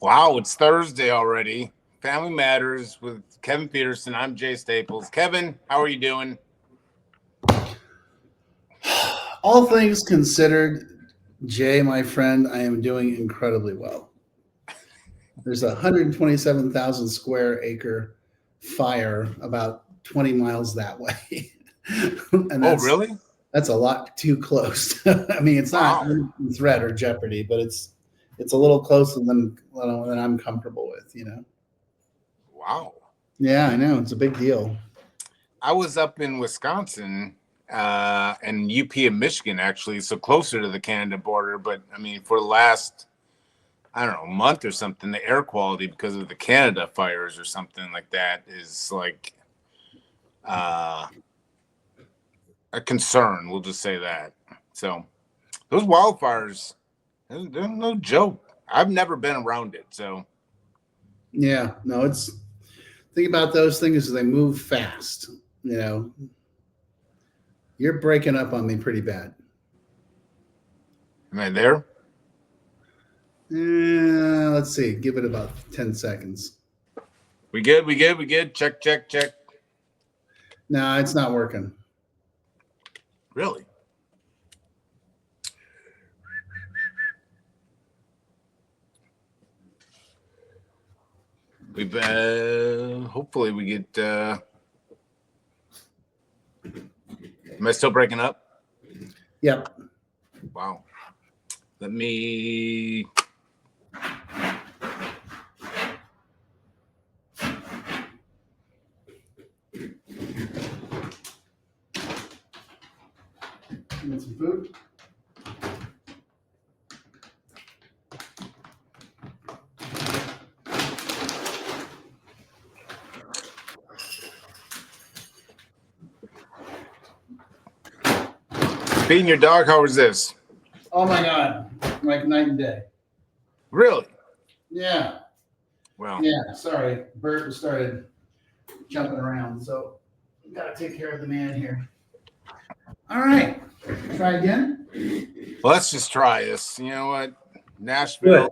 Wow, it's Thursday already. Family Matters with Kevin Petersen. I'm Jay Staples. Kevin, how are you doing? All things considered, Jay, my friend, I am doing incredibly well. There's a 127,000 square acre fire about 20 miles that way. and Oh, that's really? that's a lot too close. I mean, it's not Wow. in threat or jeopardy, but it's a little closer than I'm comfortable with. Wow. Yeah, I know. It's a big deal. I was up in Wisconsin and UP of Michigan, actually, so closer to the Canada border. But I mean, for the last, I don't know, month or something, the air quality because of the Canada fires or something like that is like uh, a concern. We'll just say that. So those wildfires, they're no joke. I've never been around it. So, Yeah, no, it's think about those things as they move fast. You know, you're breaking up on me pretty bad. am I there? Let's see. Give it about 10 seconds. We good? We good? We good? Check, check, check. No, it's not working. Really? We've hopefully we get. Am I still breaking up? Yep. Wow. Let me. You want some food? Feeding your dog. How was this? Oh my God. Like night and day. Really? Yeah. Well. Yeah. Sorry. Bert started jumping around. So got to take care of the man here. All right. Try again. Well, let's just try this. You know what? Nashville. Good.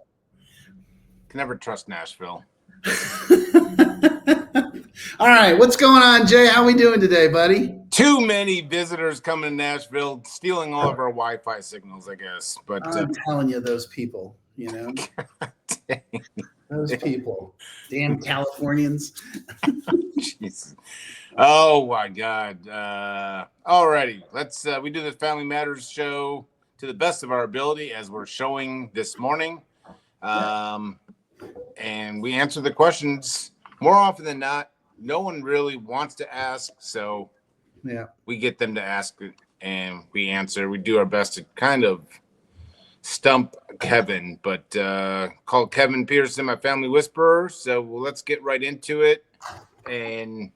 Can never trust Nashville. All right. What's going on, Jay? How we doing today, buddy? Too many visitors coming to Nashville, stealing all of our Wi-Fi signals, I guess. But I'm telling you, those people, those people, damn Californians. Jesus. Oh my God. Alrighty. Let's we do the Family Matters show to the best of our ability as we're showing this morning. And we answer the questions more often than not. No one really wants to ask, so yeah, we get them to ask it and we answer. We do our best to kind of stump Kevin, but called Kevin Petersen, my family whisperer. So let's get right into it. And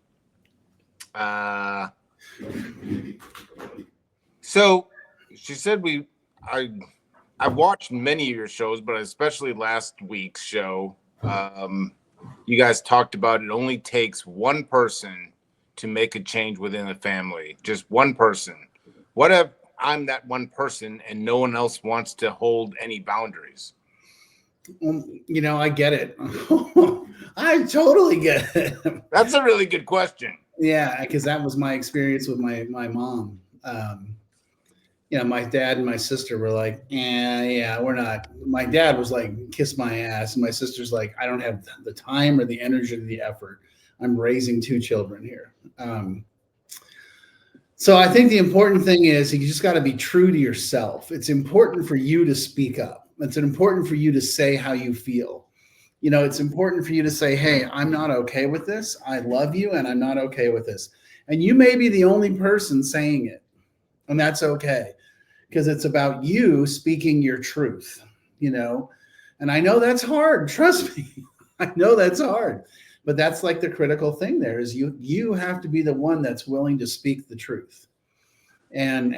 so she said I watched many of your shows, but especially last week's show. You guys talked about it only takes one person to make a change within a family, just one person. What if I'm that one person and no one else wants to hold any boundaries? I get it. I totally get it. That's a really good question. Yeah, because that was my experience with my mom. My dad and my sister were like, yeah, we're not. My dad was like, kiss my ass. And my sister's like, I don't have the time or the energy or the effort. I'm raising two children here. So I think the important thing is you just got to be true to yourself. It's important for you to speak up. It's important for you to say how you feel. It's important for you to say, hey, I'm not okay with this. I love you and I'm not okay with this. And you may be the only person saying it. And that's okay. Because it's about you speaking your truth, And I know that's hard. Trust me. I know that's hard. But that's like the critical thing there is you have to be the one that's willing to speak the truth. And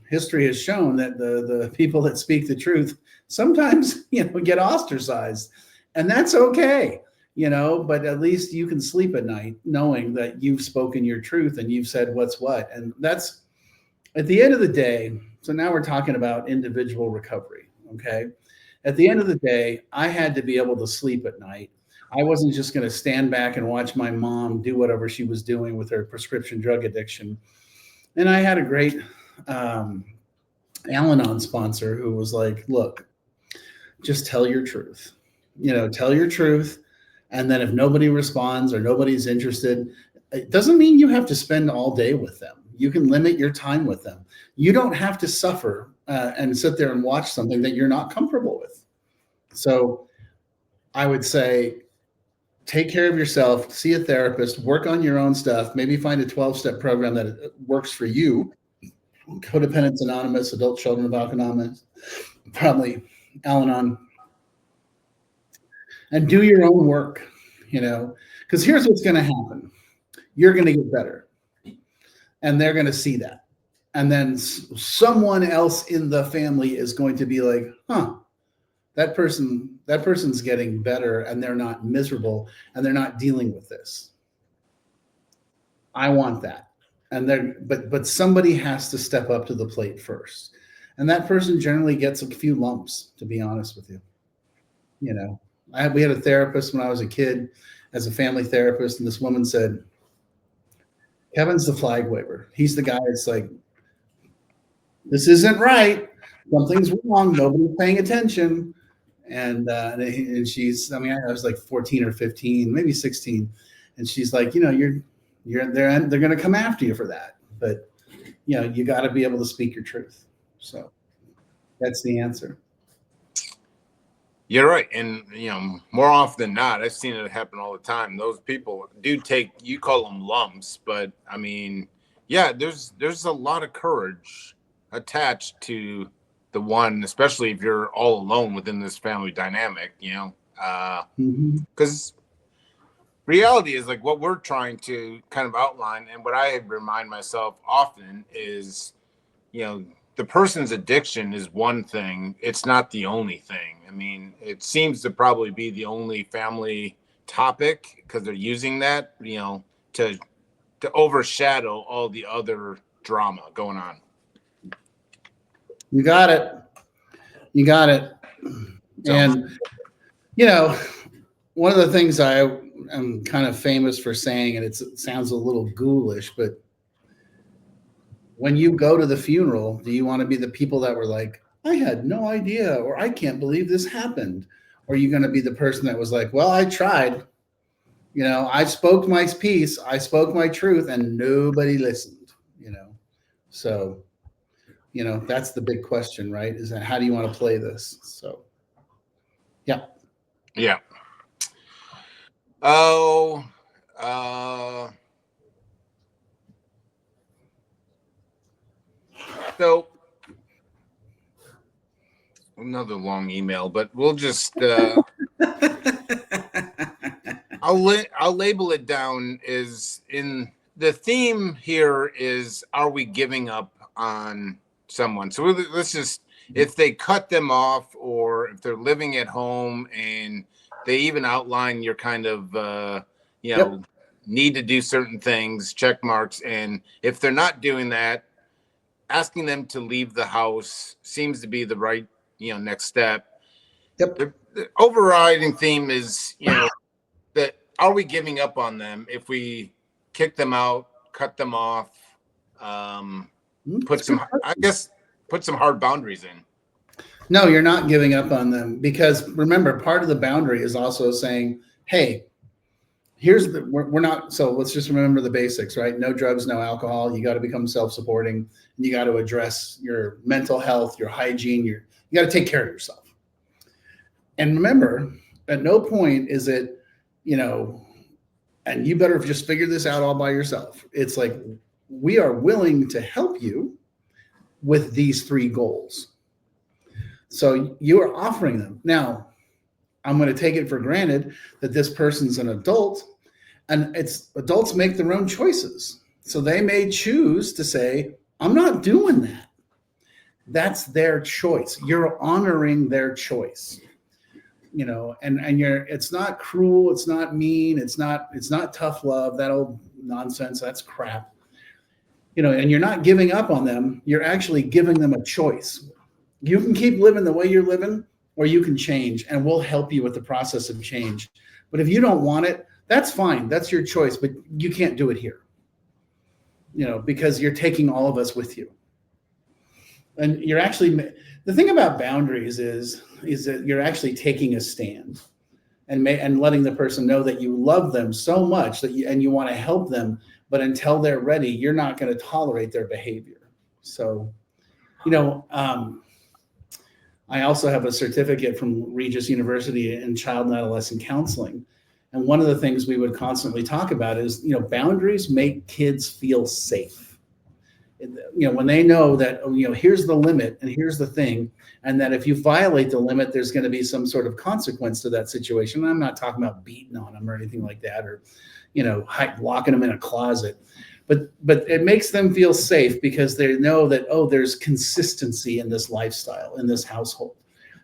history has shown that the people that speak the truth sometimes get ostracized, and that's okay. But at least you can sleep at night knowing that you've spoken your truth and you've said what's what. And that's at the end of the day. So now we're talking about individual recovery. Okay. At the end of the day, I had to be able to sleep at night. I wasn't just going to stand back and watch my mom do whatever she was doing with her prescription drug addiction. And I had a great Al-Anon sponsor who was like, look, just tell your truth. Tell your truth. And then if nobody responds or nobody's interested, it doesn't mean you have to spend all day with them. You can limit your time with them. You don't have to suffer and sit there and watch something that you're not comfortable with. So I would say, take care of yourself, see a therapist, work on your own stuff, maybe find a 12-step program that works for you. Codependence Anonymous, Adult Children of Alcoholics, probably Al-Anon. And do your own work, because here's what's going to happen. You're going to get better. And they're going to see that. And then someone else in the family is going to be like, that person's getting better and they're not miserable and they're not dealing with this. I want that. But somebody has to step up to the plate first. And that person generally gets a few lumps, to be honest with you. We had a therapist when I was a kid as a family therapist, and this woman said, Kevin's the flag waver. He's the guy that's like, this isn't right. Something's wrong. Nobody's paying attention. And she's, I was like 14 or 15, maybe 16. And she's like, they're going to come after you for that. But, you got to be able to speak your truth. So that's the answer. You're right. And, more often than not, I've seen it happen all the time. Those people do you call them lumps, but there's a lot of courage attached to the one, especially if you're all alone within this family dynamic, because reality is like what we're trying to kind of outline. And what I remind myself often is, the person's addiction is one thing. It's not the only thing. It seems to probably be the only family topic because they're using that, to overshadow all the other drama going on. You got it. So, and, one of the things I am kind of famous for saying, and it sounds a little ghoulish, but when you go to the funeral, do you want to be the people that were like, I had no idea, or I can't believe this happened? Or are you going to be the person that was like, well, I tried, I spoke my piece, I spoke my truth, and nobody listened, So, that's the big question, right? Is that how do you want to play this? So, yeah. Yeah. So another long email, but we'll just I'll label it down as in the theme here is, are we giving up on someone? So let's just, if they cut them off, or if they're living at home, and they even outline your kind of need to do certain things, check marks, and if they're not doing that, asking them to leave the house seems to be the right next step. Yep. The overriding theme is that, are we giving up on them if we kick them out, cut them off, put some hard boundaries in? No, you're not giving up on them, because remember, part of the boundary is also saying, hey, we're not, so let's just remember the basics, right? No drugs, no alcohol. You got to become self-supporting, and you got to address your mental health, your hygiene, you got to take care of yourself. And remember, at no point is it, and you better just figure this out all by yourself. It's like, we are willing to help you with these 3 goals. So you are offering them. Now, I'm going to take it for granted that this person's an adult, and adults make their own choices. So they may choose to say, I'm not doing that. That's their choice. You're honoring their choice. And it's not cruel, it's not mean, it's not tough love, that old nonsense, that's crap. And you're not giving up on them, you're actually giving them a choice. You can keep living the way you're living, or you can change, and we'll help you with the process of change. But if you don't want it, that's fine. That's your choice, but you can't do it here, because you're taking all of us with you. And you're actually, the thing about boundaries is that you're actually taking a stand and letting the person know that you love them so much and you want to help them, but until they're ready, you're not going to tolerate their behavior. So, I also have a certificate from Regis University in child and adolescent counseling. And one of the things we would constantly talk about is, boundaries make kids feel safe. When they know that, here's the limit and here's the thing, and that if you violate the limit, there's going to be some sort of consequence to that situation. And I'm not talking about beating on them or anything like that, or, locking them in a closet. But it makes them feel safe because they know that, there's consistency in this lifestyle, in this household.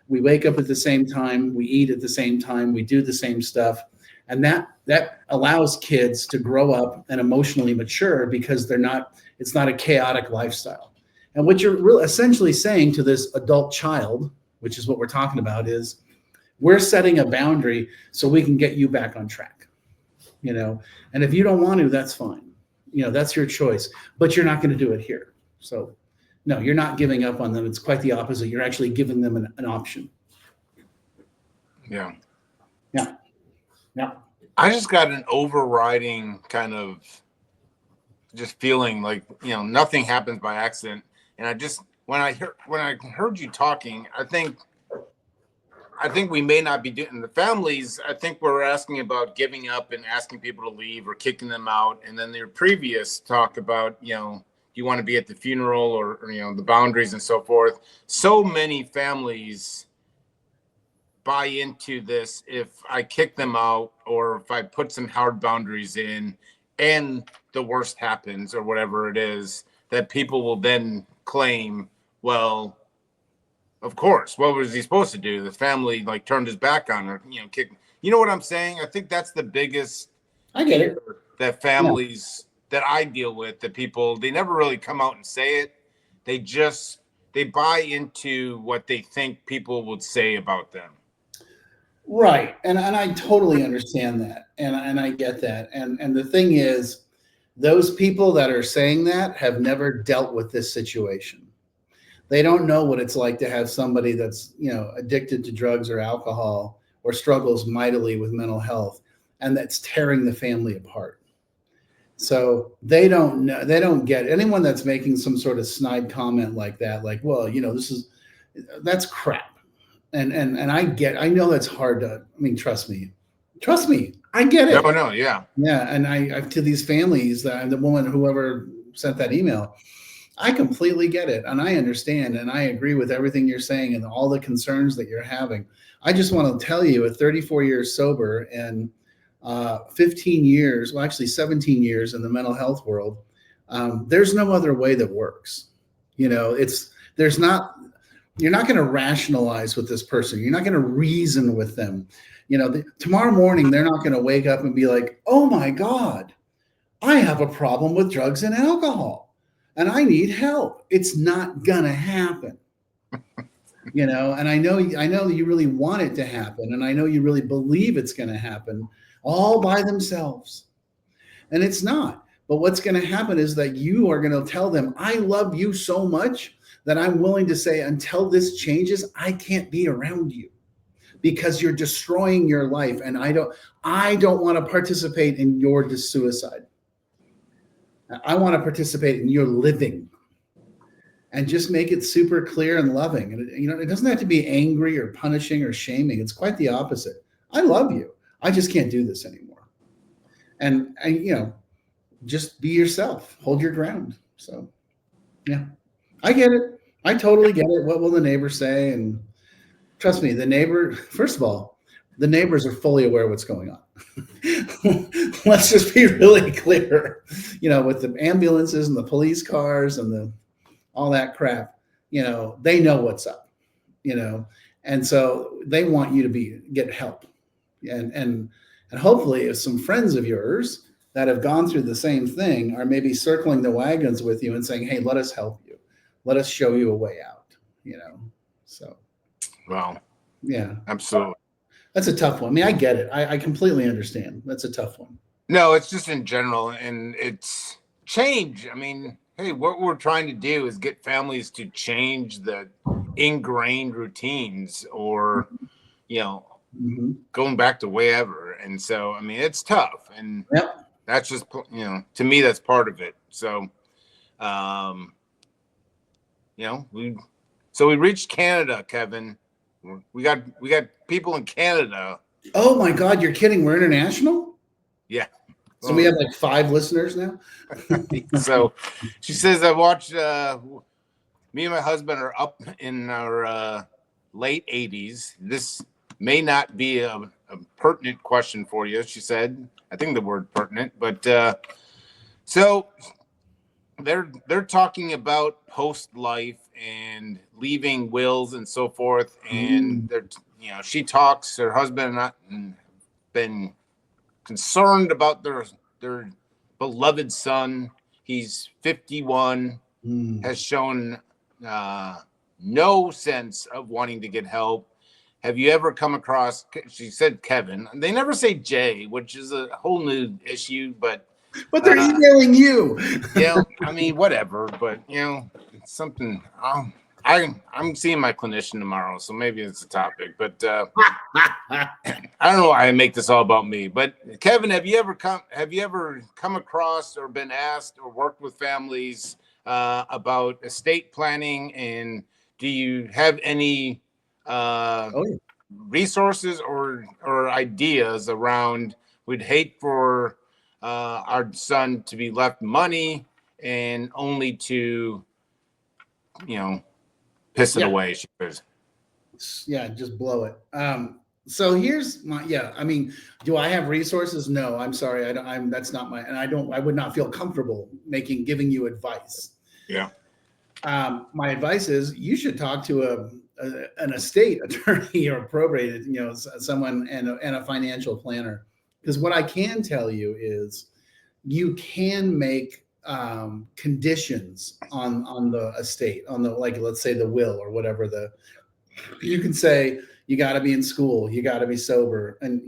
We wake up at the same time, we eat at the same time, we do the same stuff. And that allows kids to grow up and emotionally mature because it's not a chaotic lifestyle. And what you're essentially saying to this adult child, which is what we're talking about, is we're setting a boundary so we can get you back on track, and if you don't want to, that's fine. That's your choice, but you're not going to do it here. So no, you're not giving up on them. It's quite the opposite. You're actually giving them an option. Yeah. I just got an overriding kind of just feeling like, nothing happens by accident. And when I heard you talking, I think we may not be doing the families. I think we're asking about giving up and asking people to leave or kicking them out. And then their previous talk about, you want to be at the funeral or the boundaries and so forth. So many families buy into this. If I kick them out or if I put some hard boundaries in and the worst happens or whatever it is, that people will then claim, well, of course, what was he supposed to do? The family turned his back on her, kick. You know what I'm saying? I think that's the biggest I get it. That families that I deal with, that people, they never really come out and say it. They buy into what they think people would say about them. Right. And I totally understand that. And I get that. And the thing is, those people that are saying that have never dealt with this situation. They don't know what it's like to have somebody that's, addicted to drugs or alcohol or struggles mightily with mental health, and that's tearing the family apart. So they don't know, they don't get anyone that's making some sort of snide comment like that, like, well, that's crap. And I know that's hard trust me, I get it. No, yeah. Yeah. And I to these families, the woman, whoever sent that email, I completely get it. And I understand. And I agree with everything you're saying and all the concerns that you're having. I just want to tell you, at 34 years sober and 15 years, well, actually 17 years in the mental health world, there's no other way that works. You're not going to rationalize with this person. You're not going to reason with them. Tomorrow morning, they're not going to wake up and be like, oh my God, I have a problem with drugs and alcohol and I need help. It's not going to happen. And I know you really want it to happen. And I know you really believe it's going to happen all by themselves. And it's not. But what's going to happen is that you are going to tell them, I love you so much that I'm willing to say, until this changes, I can't be around you because you're destroying your life. And I don't want to participate in your suicide. I want to participate in your living, and just make it super clear and loving. And it doesn't have to be angry or punishing or shaming. It's quite the opposite. I love you. I just can't do this anymore. And just be yourself, hold your ground. So yeah, I get it. I totally get it. What will the neighbors say? And trust me, first of all, the neighbors are fully aware of what's going on. Let's just be really clear, with the ambulances and the police cars and all that crap, they know what's up, and so they want you to get help. And hopefully if some friends of yours that have gone through the same thing are maybe circling the wagons with you and saying, hey, let us help you. Let us show you a way out, so. Well, Yeah. Absolutely. That's a tough one. I mean, I get it. I completely understand. That's a tough one. No, it's just in general, and it's change. I mean, hey, what we're trying to do is get families to change the ingrained routines, or you know, Mm-hmm. going back to wherever. And so, I mean, it's tough, and Yep. that's just, to me, that's part of it. So, um, we reached Canada, Kevin. We got people in Canada. Oh my God, you're kidding. We're international? Yeah. So we have like 5 listeners now? So she says, I watched, me and my husband are up in our late 80s. This may not be a pertinent question for you, she said. I think the word pertinent, but so they're talking about post life and leaving wills and so forth, and they're she talks, her husband and I been concerned about their beloved son. He's 51, has shown no sense of wanting to get help. Have you ever come across, she said Kevin, they never say Jay, which is a whole new issue, but they're emailing you. I mean, whatever, but it's something. I'm seeing my clinician tomorrow, so maybe it's a topic, but I don't know why I make this all about me. But Kevin, have you ever come across or been asked or worked with families about estate planning, and do you have any resources or ideas around? We'd hate for our son to be left money and only to piss it away. She says. Yeah, just blow it. So here's my, I mean, do I have resources? No, I'm sorry. That's not my, and I would not feel comfortable giving you advice. Yeah. My advice is you should talk to an estate attorney or probated, someone and a financial planner. Because what I can tell you is you can make conditions on the estate, on the, like, let's say the will or whatever, you can say you got to be in school, you got to be sober, and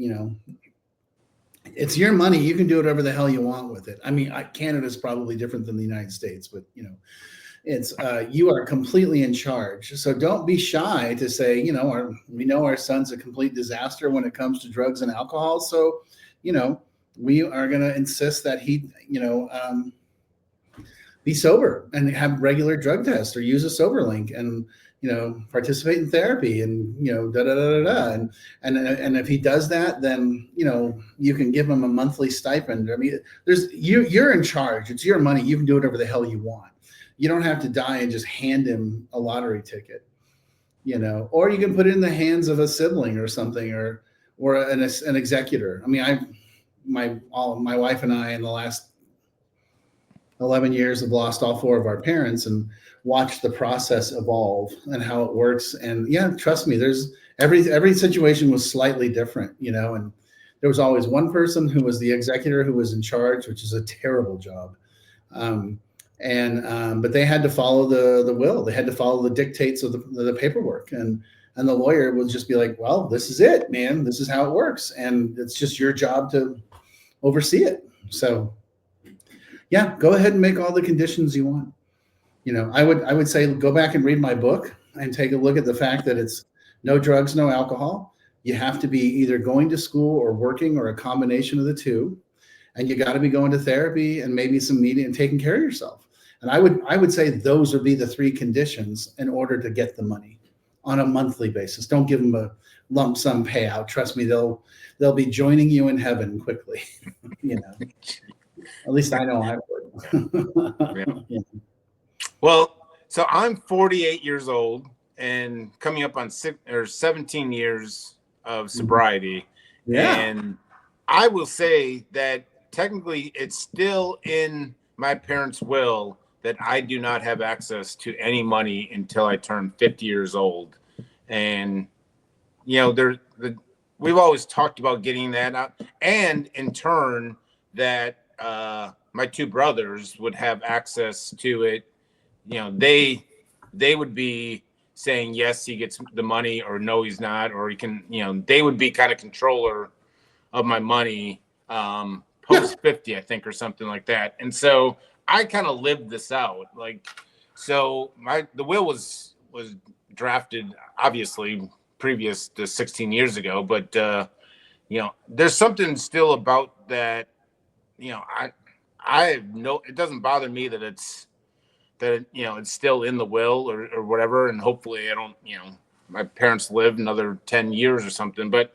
it's your money. You can do whatever the hell you want with it. I mean, Canada's probably different than the United States, but it's you are completely in charge. So don't be shy to say, we know our son's a complete disaster when it comes to drugs and alcohol. So, we are going to insist that he, be sober and have regular drug tests or use a sober link and, participate in therapy and, da, da, da, da, da. And if he does that, then, you can give him a monthly stipend. I mean, you're in charge. It's your money. You can do whatever the hell you want. You don't have to die and just hand him a lottery ticket, or you can put it in the hands of a sibling or something, or an executor. I mean, my wife and I in the last 11 years have lost all 4 of our parents and watched the process evolve and how it works. And yeah, trust me, there's every situation was slightly different, and there was always one person who was the executor who was in charge, which is a terrible job. But they had to follow the will. They had to follow the dictates of the paperwork, and the lawyer would just be like, well, this is it, man. This is how it works. And it's just your job to oversee it. So yeah, go ahead and make all the conditions you want. I would say, go back and read my book and take a look at the fact that it's no drugs, no alcohol. You have to be either going to school or working or a combination of the two. And you got to be going to therapy and maybe some meeting and taking care of yourself. And I would say those would be the 3 conditions in order to get the money on a monthly basis. Don't give them a lump sum payout. Trust me, they'll be joining you in heaven quickly. At least I know I would. Yeah. Well, so I'm 48 years old and coming up on 17 years of sobriety. Yeah. And I will say that technically it's still in my parents' will that I do not have access to any money until I turn 50 years old. And, we've always talked about getting that out, and in turn that my 2 brothers would have access to it. They would be saying yes, he gets the money, or no, he's not, or he can, they would be kind of controller of my money post 50, I think, or something like that. And so I kind of lived this out. Like, so the will was drafted obviously previous to 16 years ago, but there's something still about that. I know it doesn't bother me that it's still in the will or whatever, and hopefully I don't, my parents live another 10 years or something, but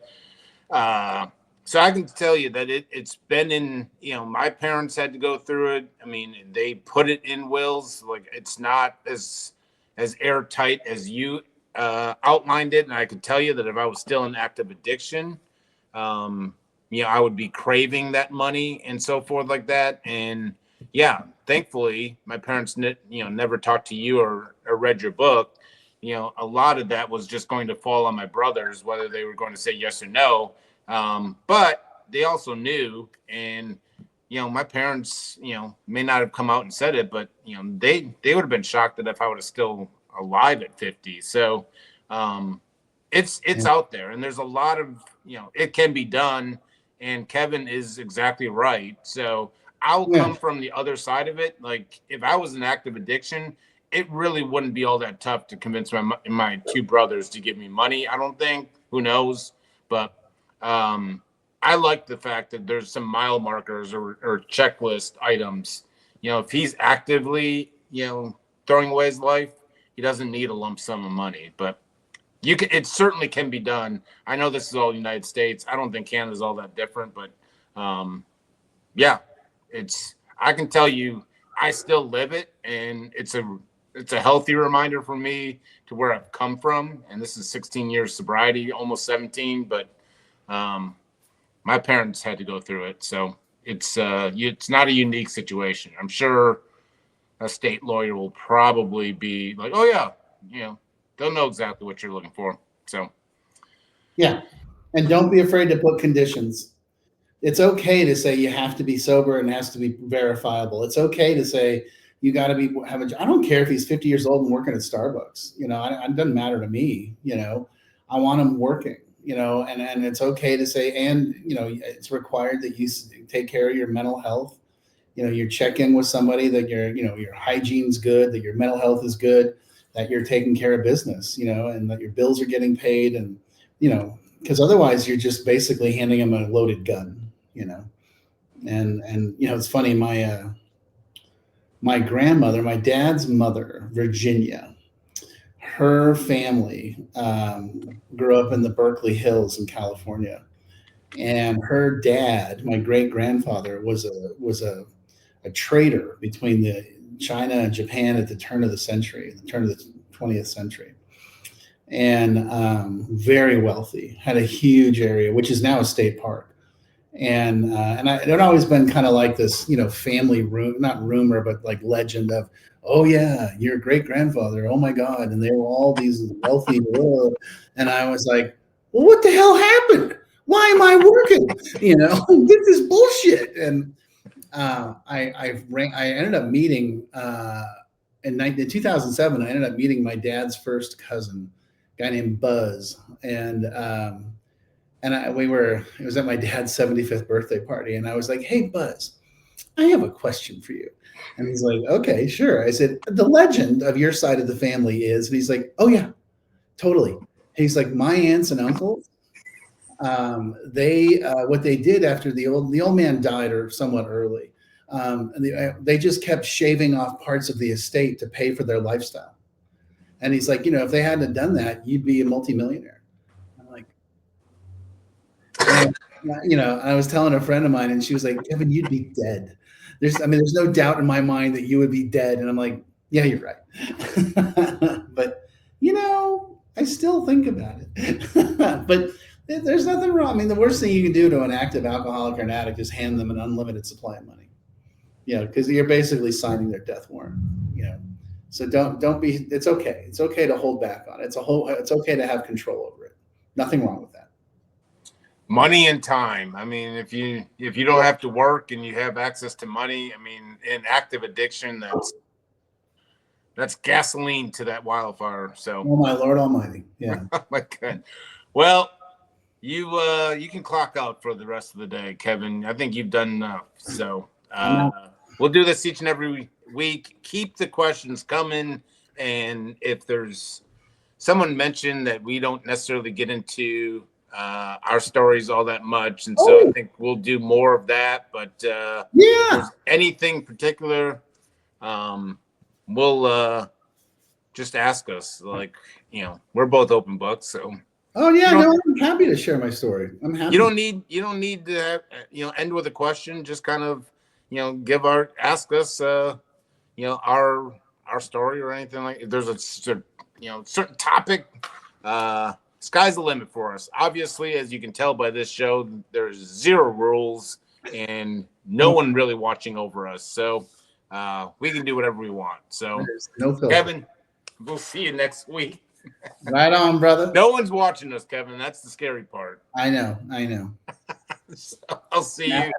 so I can tell you that it's been in, my parents had to go through it. I mean, they put it in wills. Like, it's not as airtight as you outlined it. And I could tell you that if I was still in active addiction, I would be craving that money and so forth like that. And yeah, thankfully my parents, never talked to you or read your book. A lot of that was just going to fall on my brothers, whether they were going to say yes or no. But they also knew, and, my parents, may not have come out and said it, but, they would have been shocked that if I would have still alive at 50. So, it's out there, and there's a lot of, it can be done, and Kevin is exactly right. So I'll come from the other side of it. Like, if I was in active addiction, it really wouldn't be all that tough to convince my two brothers to give me money. I don't think, who knows, but I like the fact that there's some mile markers or checklist items. If he's actively, throwing away his life, he doesn't need a lump sum of money. But it certainly can be done. I know this is all United States. I don't think Canada's all that different, but yeah, I can tell you, I still live it, and it's a healthy reminder for me to where I've come from. And this is 16 years sobriety, almost 17, but my parents had to go through it. So it's not a unique situation. I'm sure a state lawyer will probably be like, oh yeah, they'll know exactly what you're looking for. So yeah. And don't be afraid to put conditions. It's okay to say you have to be sober and it has to be verifiable. It's okay to say you got to I don't care if he's 50 years old and working at Starbucks. It doesn't matter to me. I want him working. And it's okay to say, and it's required that you take care of your mental health. You check in with somebody that your hygiene's good, that your mental health is good, that you're taking care of business, and that your bills are getting paid, and because otherwise you're just basically handing them a loaded gun. And it's funny, my grandmother, my dad's mother, Virginia, her family grew up in the Berkeley Hills in California, and her dad, my great grandfather, was a trader between the China and Japan at the turn of the 20th century, and very wealthy, had a huge area, which is now a state park. And it had always been kind of like this, family not rumor, but like legend of, oh yeah, your great grandfather, oh my God. And they were all these wealthy, and I was like, well, what the hell happened? Why am I working? This is bullshit. And I ended up meeting in 2007. I ended up meeting my dad's first cousin, a guy named Buzz, and it was at my dad's 75th birthday party, and I was like, "Hey, Buzz, I have a question for you." And he's like, "Okay, sure." I said, "The legend of your side of the family is," and he's like, "Oh yeah, totally." He's like, "My aunts and uncles, what they did after the old man died or somewhat early, and they just kept shaving off parts of the estate to pay for their lifestyle." And he's like, "If they hadn't done that, you'd be a multimillionaire." I'm like, and I was telling a friend of mine, and she was like, "Kevin, you'd be dead. There's no doubt in my mind that you would be dead." And I'm like, "Yeah, you're right." But I still think about it. But there's nothing wrong. I mean, the worst thing you can do to an active alcoholic or an addict is hand them an unlimited supply of money. Because you're basically signing their death warrant. So don't be. It's okay. It's okay to hold back on it. It's okay to have control over it. Nothing wrong with that. Money and time. I mean, if you don't have to work and you have access to money, I mean, in active addiction, That's gasoline to that wildfire. So, Oh my Lord Almighty. Yeah. oh my God. Well, you can clock out for the rest of the day, Kevin. I think you've done enough. So we'll do this each and every week. Keep the questions coming, and if there's someone mentioned that we don't necessarily get into our stories all that much, and so I think we'll do more of that. But if there's anything particular, we'll just ask us. Like, we're both open books, so. Oh yeah, no, I'm happy to share my story. I'm happy. You don't need to have, end with a question. Just kind of, ask us, our story or anything like. If there's a certain topic, sky's the limit for us. Obviously, as you can tell by this show, there's zero rules and no one really watching over us. So we can do whatever we want. So no filter. Kevin, we'll see you next week. Right on, brother. No one's watching us, Kevin. That's the scary part. I know. So I'll see you.